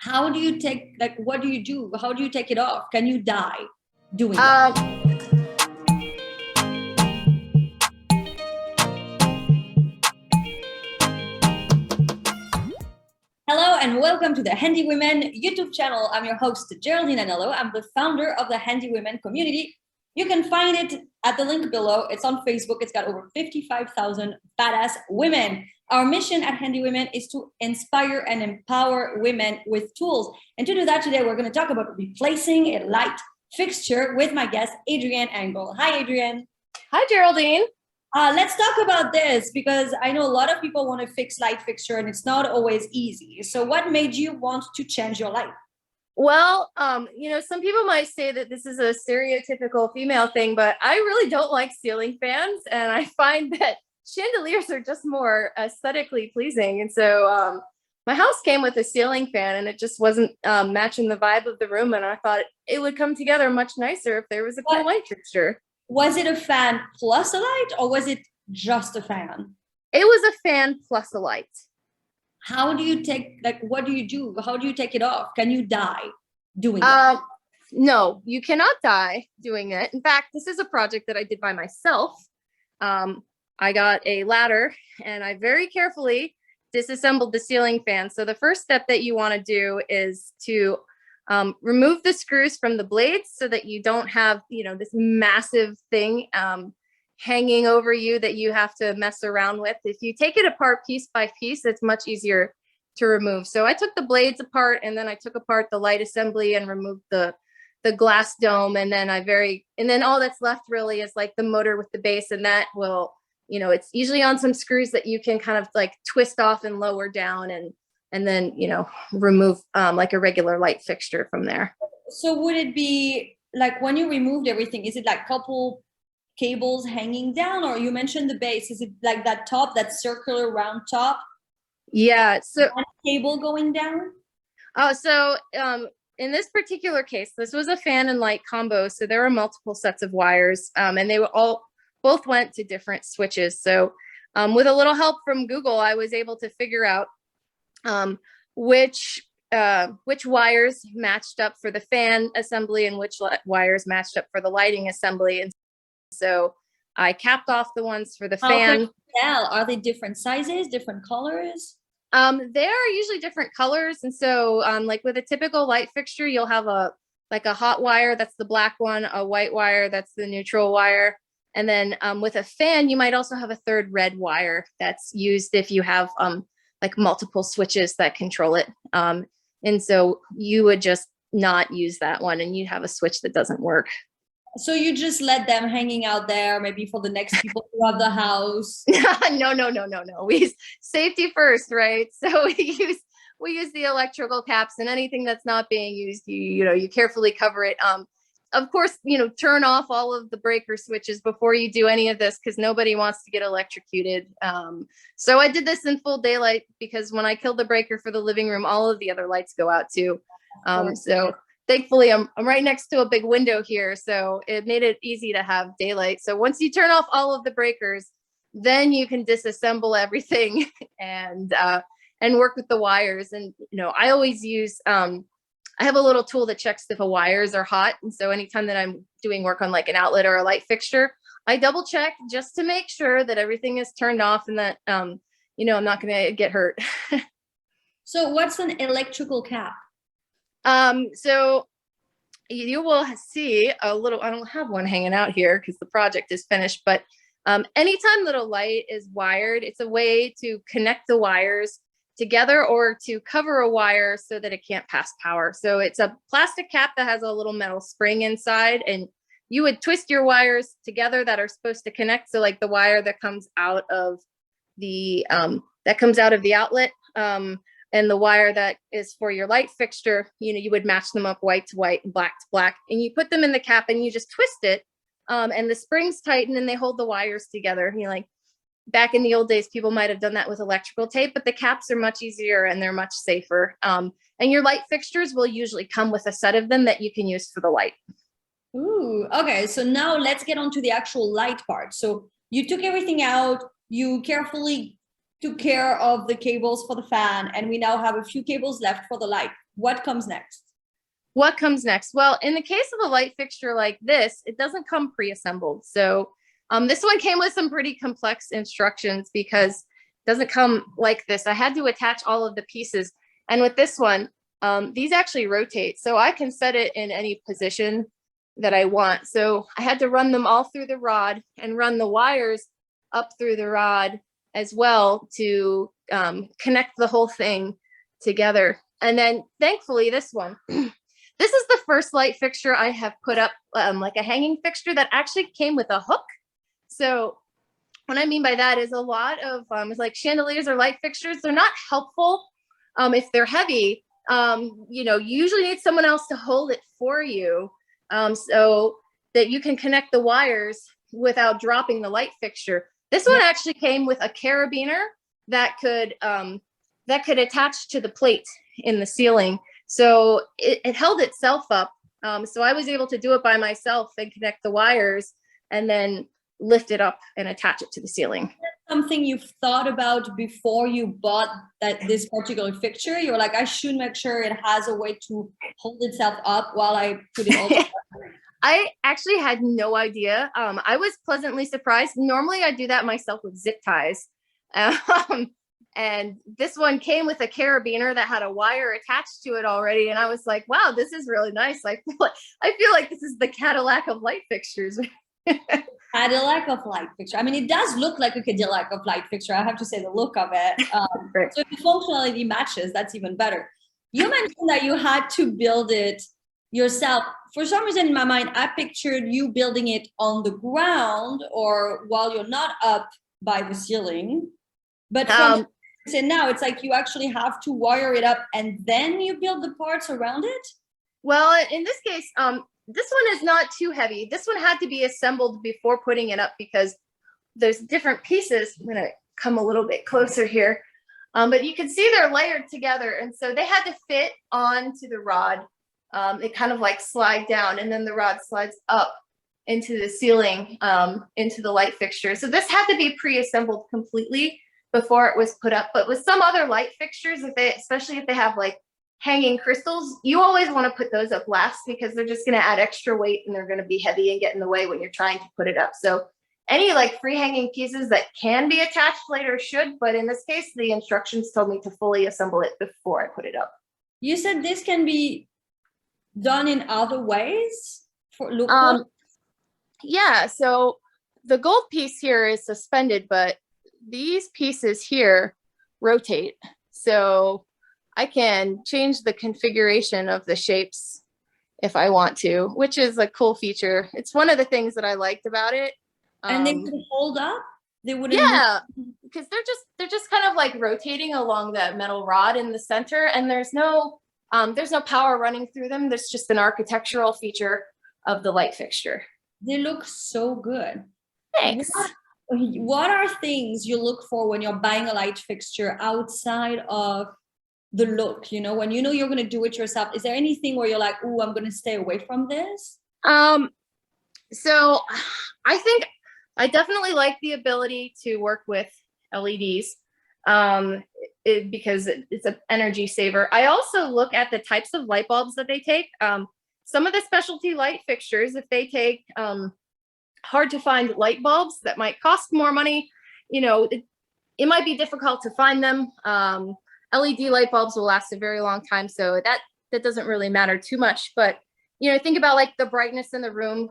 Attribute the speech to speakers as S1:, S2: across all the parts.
S1: How do you take, like, what do you do? How do you take it off? Can you die doing that?
S2: Um,
S1: Hello and welcome to the Handy Women YouTube channel. I'm your host, Geraldine Anello. I'm the founder of the Handy Women community. You can find it at the link below. It's on Facebook. It's got over 55,000 badass women. Our mission at Handy Women is to inspire and empower women with tools. And to do that today, we're going to talk about replacing a light fixture with my guest, Adrienne Engel. Hi, Adrienne.
S2: Hi, Geraldine.
S1: Let's talk about this because I know a lot of people want to fix light fixture and it's not always easy. So what made you want to change your light?
S2: Well, some people might say that this is a stereotypical female thing, but I really don't like ceiling fans. And I find that chandeliers are just more aesthetically pleasing. And so my house came with a ceiling fan and it just wasn't matching the vibe of the room. And I thought it would come together much nicer if there was a cool light fixture.
S1: Was it a fan plus a light or was it just a fan?
S2: It was a fan plus a light.
S1: How do you take, like, what do you do? How do you take it off? Can you die doing that?
S2: No, you cannot die doing it. In fact, this is a project that I did by myself. I got a ladder and I very carefully disassembled the ceiling fan. So the first step that you want to do is to remove the screws from the blades so that you don't have, this massive thing hanging over you that you have to mess around with. If you take it apart piece by piece, it's much easier to remove. So I took the blades apart and then I took apart the light assembly and removed the glass dome. And then all that's left really is like the motor with the base, and that will, it's usually on some screws that you can kind of like twist off and lower down and then, remove like a regular light fixture from there.
S1: So would it be like when you removed everything, is it like couple cables hanging down, or you mentioned the base, is it like that top, that circular round top?
S2: Yeah. So
S1: one cable going down?
S2: In this particular case, this was a fan and light combo. So there were multiple sets of wires and they were both went to different switches. So with a little help from Google, I was able to figure out which wires matched up for the fan assembly and which wires matched up for the lighting assembly. And so I capped off the ones for the fan.
S1: Are they different sizes, different colors?
S2: They are usually different colors. And so like with a typical light fixture, you'll have a hot wire, that's the black one, a white wire, that's the neutral wire. And then with a fan, you might also have a third red wire that's used if you have like multiple switches that control it. And so you would just not use that one and you'd have a switch that doesn't work.
S1: So you just let them hanging out there, maybe for the next people who have the house?
S2: No. We use safety first, right? So we use the electrical caps, and anything that's not being used, you carefully cover it. Of course, turn off all of the breaker switches before you do any of this because nobody wants to get electrocuted. So I did this in full daylight because when I killed the breaker for the living room, all of the other lights go out too. So thankfully, I'm right next to a big window here, so it made it easy to have daylight. So once you turn off all of the breakers, then you can disassemble everything and work with the wires. And I always use I have a little tool that checks if the wires are hot. And so anytime that I'm doing work on like an outlet or a light fixture, I double check just to make sure that everything is turned off and that, I'm not going to get hurt.
S1: So what's an electrical cap?
S2: So you will see a little, I don't have one hanging out here because the project is finished, but anytime that a light is wired, it's a way to connect the wires together or to cover a wire so that it can't pass power. So it's a plastic cap that has a little metal spring inside, and you would twist your wires together that are supposed to connect. So like the wire that comes out of the outlet and the wire that is for your light fixture, you would match them up white to white and black to black, and you put them in the cap and you just twist it and the springs tighten and they hold the wires together. Like back in the old days, people might have done that with electrical tape, but the caps are much easier and they're much safer. And your light fixtures will usually come with a set of them that you can use for the light.
S1: Ooh, okay. So now let's get on to the actual light part. So you took everything out, you carefully took care of the cables for the fan, and we now have a few cables left for the light. What comes next?
S2: What comes next? Well, in the case of a light fixture like this, it doesn't come pre-assembled. So this one came with some pretty complex instructions because it doesn't come like this. I had to attach all of the pieces. And with this one, these actually rotate. So I can set it in any position that I want. So I had to run them all through the rod and run the wires up through the rod as well to connect the whole thing together. And then thankfully this one, this is the first light fixture I have put up, like a hanging fixture that actually came with a hook. So what I mean by that is a lot of like chandeliers or light fixtures, they're not helpful if they're heavy. You know, you usually need someone else to hold it for you so that you can connect the wires without dropping the light fixture. This one actually came with a carabiner that could attach to the plate in the ceiling. So it held itself up. So I was able to do it by myself and connect the wires and then lift it up and attach it to the ceiling.
S1: Something you've thought about before you bought this particular fixture? You're like, I should make sure it has a way to hold itself up while I put it all together.
S2: I actually had no idea. I was pleasantly surprised. Normally I do that myself with zip ties. And this one came with a carabiner that had a wire attached to it already. And I was like, wow, this is really nice. I feel like this is the Cadillac of light fixtures.
S1: Cadillac of light fixture. I mean, it does look like a Cadillac of light fixture. I have to say the look of it. So if the functionality matches, that's even better. You mentioned that you had to build it yourself. For some reason in my mind, I pictured you building it on the ground or while you're not up by the ceiling. But from now, it's like you actually have to wire it up and then you build the parts around it?
S2: Well, in this case, this one is not too heavy. This one had to be assembled before putting it up because there's different pieces. I'm going to come a little bit closer here. But you can see they're layered together. And so they had to fit onto the rod. They kind of like slide down and then the rod slides up into the ceiling, into the light fixture. So this had to be pre-assembled completely before it was put up. But with some other light fixtures, especially if they have like hanging crystals, you always want to put those up last because they're just going to add extra weight and they're going to be heavy and get in the way when you're trying to put it up. So any like free hanging pieces that can be attached later should, but in this case, the instructions told me to fully assemble it before I put it up.
S1: You said this can be done in other ways for look.
S2: Yeah, so the gold piece here is suspended, but these pieces here rotate. So I can change the configuration of the shapes if I want to, which is a cool feature. It's one of the things that I liked about it.
S1: And they would hold up? They wouldn't?
S2: Yeah, because they're just kind of like rotating along that metal rod in the center, and there's no power running through them. There's just an architectural feature of the light fixture.
S1: They look so good.
S2: Thanks.
S1: What are things you look for when you're buying a light fixture outside of the look? You know, when you know you're going to do it yourself, is there anything where you're like, oh, I'm going to stay away from this?
S2: So I think I definitely like the ability to work with LEDs because it's an energy saver. I also look at the types of light bulbs that they take. Some of the specialty light fixtures, if they take hard to find light bulbs that might cost more money, you know, it might be difficult to find them. LED light bulbs will last a very long time, so that doesn't really matter too much. But you know, think about like the brightness in the room,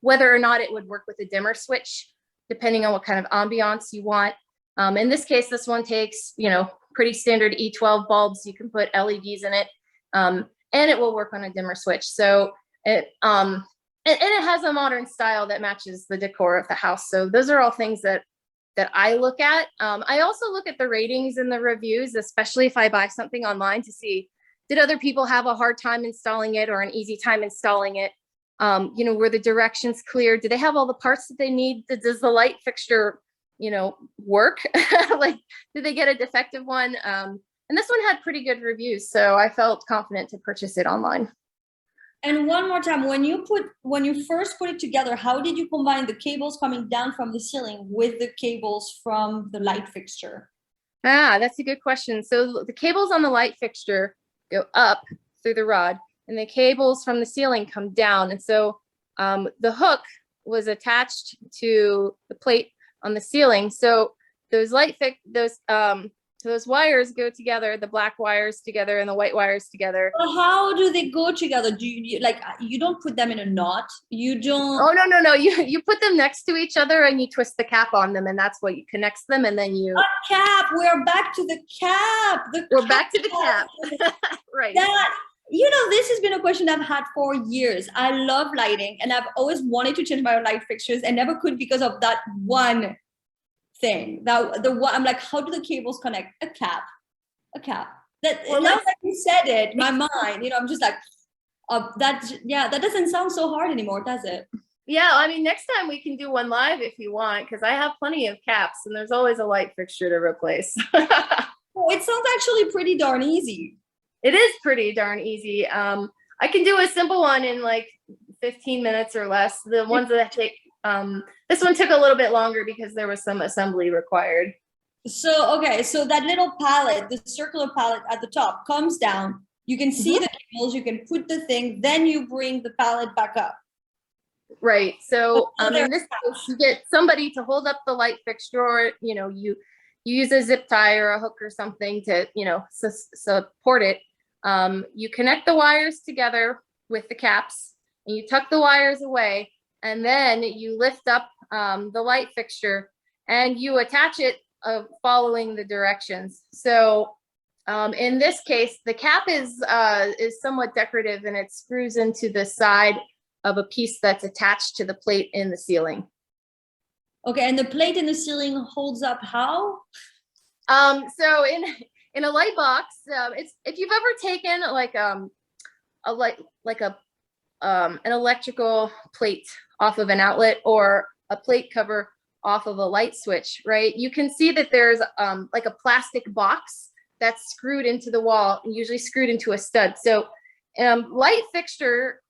S2: whether or not it would work with a dimmer switch, depending on what kind of ambiance you want. In this case, this one takes, you know, pretty standard E12 bulbs. You can put LEDs in it, and it will work on a dimmer switch. So it has a modern style that matches the decor of the house. So those are all things that I look at. I also look at the ratings and the reviews, especially if I buy something online, to see, did other people have a hard time installing it or an easy time installing it? You know, were the directions clear? Do they have all the parts that they need? Does the light fixture, you know, work? Like, did they get a defective one? And this one had pretty good reviews, so I felt confident to purchase it online.
S1: And one more time, when you first put it together, how did you combine the cables coming down from the ceiling with the cables from the light fixture?
S2: That's a good question. So the cables on the light fixture go up through the rod, and the cables from the ceiling come down. And so the hook was attached to the plate on the ceiling. So those those wires go together, the black wires together and the white wires together.
S1: Well, how do they go together? Do you like, you don't put them in a knot? You don't?
S2: Oh, no. You put them next to each other and you twist the cap on them, and that's what you connects them. And then you
S1: A cap. We're back to the cap.
S2: We're back to the cap. Right.
S1: That, this has been a question I've had for years. I love lighting, and I've always wanted to change my light fixtures and never could because of that one thing. I'm like, how do the cables connect? A cap. Now that you said it, my mind, I'm just like, that doesn't sound so hard anymore, does it?
S2: Yeah, I mean, next time we can do one live if you want, because I have plenty of caps and there's always a light fixture to replace.
S1: Oh, it sounds actually pretty darn easy.
S2: It is pretty darn easy. I can do a simple one in like 15 minutes or less. The ones that take, this one took a little bit longer because there was some assembly required.
S1: So, okay, so that little pallet, the circular pallet at the top comes down. You can see the cables, you can put the thing, then you bring the pallet back up.
S2: Right. So in this case, you get somebody to hold up the light fixture, or, you use a zip tie or a hook or something to, support it. You connect the wires together with the caps and you tuck the wires away, and then you lift up the light fixture and you attach it following the directions. So in this case, the cap is somewhat decorative, and it screws into the side of a piece that's attached to the plate in the ceiling.
S1: Okay, and the plate in the ceiling holds up how?
S2: So in a light box, it's, if you've ever taken like an electrical plate off of an outlet or a plate cover off of a light switch, right? You can see that there's like a plastic box that's screwed into the wall, and usually screwed into a stud. So light fixture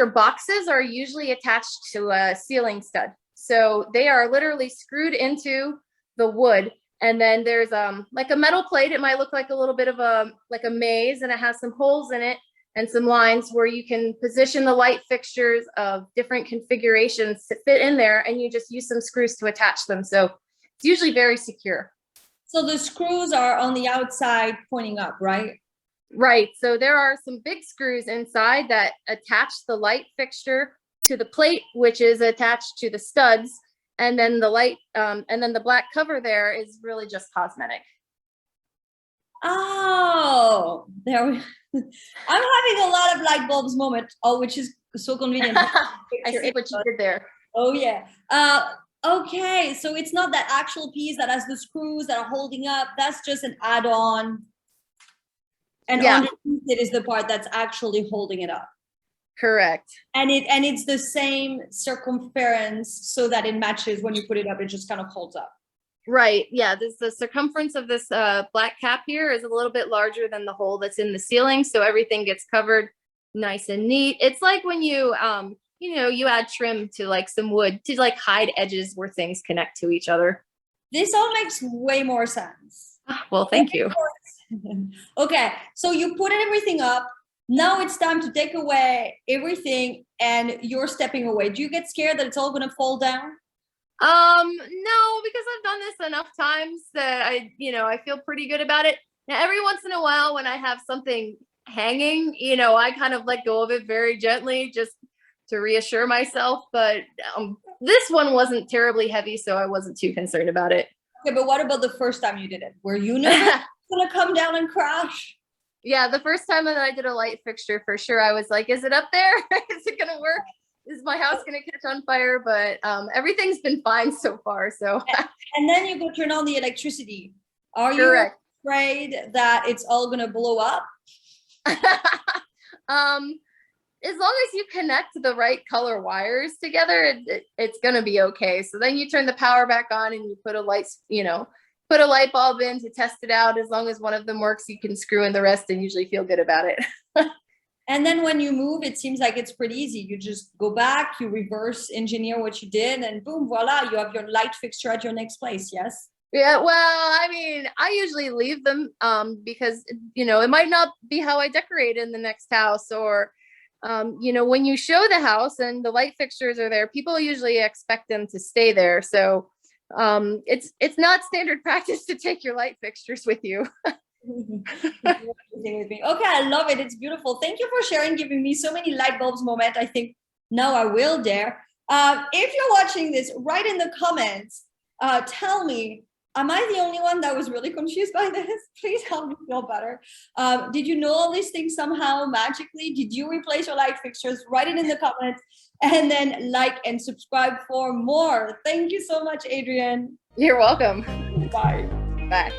S2: boxes are usually attached to a ceiling stud. So they are literally screwed into the wood. And then there's like a metal plate. It might look like a little bit of a maze, and it has some holes in it and some lines where you can position the light fixtures of different configurations to fit in there, and you just use some screws to attach them. So it's usually very secure.
S1: So the screws are on the outside pointing up, right?
S2: Right. So there are some big screws inside that attach the light fixture to the plate, which is attached to the studs. And then the black cover there is really just cosmetic.
S1: Oh, there we I'm having a lot of light bulbs moment, which is so convenient.
S2: I see what you did there.
S1: Oh yeah. Okay, so it's not that actual piece that has the screws that are holding up. That's just an add-on. And underneath it is the part that's actually holding it up.
S2: Correct.
S1: And it's the same circumference so that it matches when you put it up, it just kind of holds up.
S2: Right. Yeah. The circumference of this black cap here is a little bit larger than the hole that's in the ceiling. So everything gets covered nice and neat. It's like when you, you add trim to like some wood to like hide edges where things connect to each other.
S1: This all makes way more sense.
S2: Well, thank you.
S1: Okay. So you put everything up. Now it's time to take away everything, and you're stepping away. Do you get scared that it's all going to fall down?
S2: No, because I've done this enough times that I feel pretty good about it. Now, every once in a while when I have something hanging, I kind of let go of it very gently just to reassure myself. But this one wasn't terribly heavy, so I wasn't too concerned about it.
S1: Okay, but what about the first time you did it? Were you nervous it's going to come down and crash?
S2: Yeah, the first time that I did a light fixture, for sure, I was like, is it up there? Is it going to work? Is my house going to catch on fire? But everything's been fine so far. So.
S1: And then you go turn on the electricity. Are you afraid that it's all going to blow up?
S2: As long as you connect the right color wires together, it's going to be okay. So then you turn the power back on and you put a light, put a light bulb in to test it out. As long as one of them works, you can screw in the rest and usually feel good about it.
S1: And then when you move, it seems like it's pretty easy. You just go back, you reverse engineer what you did, and boom, voila, you have your light fixture at your next place, yes?
S2: Yeah, well, I mean, I usually leave them because it might not be how I decorate in the next house, or when you show the house and the light fixtures are there, people usually expect them to stay there. So it's not standard practice to take your light fixtures with you.
S1: Okay, I love it. It's beautiful. Thank you for sharing, giving me so many light bulbs moment. I think now I will dare. If you're watching this, write in the comments. Tell me, am I the only one that was really confused by this? Please help me feel better. Did you know all these things somehow magically? Did you replace your light fixtures? Write it in the comments, and then like and subscribe for more. Thank you so much, Adrienne.
S2: You're welcome.
S1: Bye.
S2: Bye.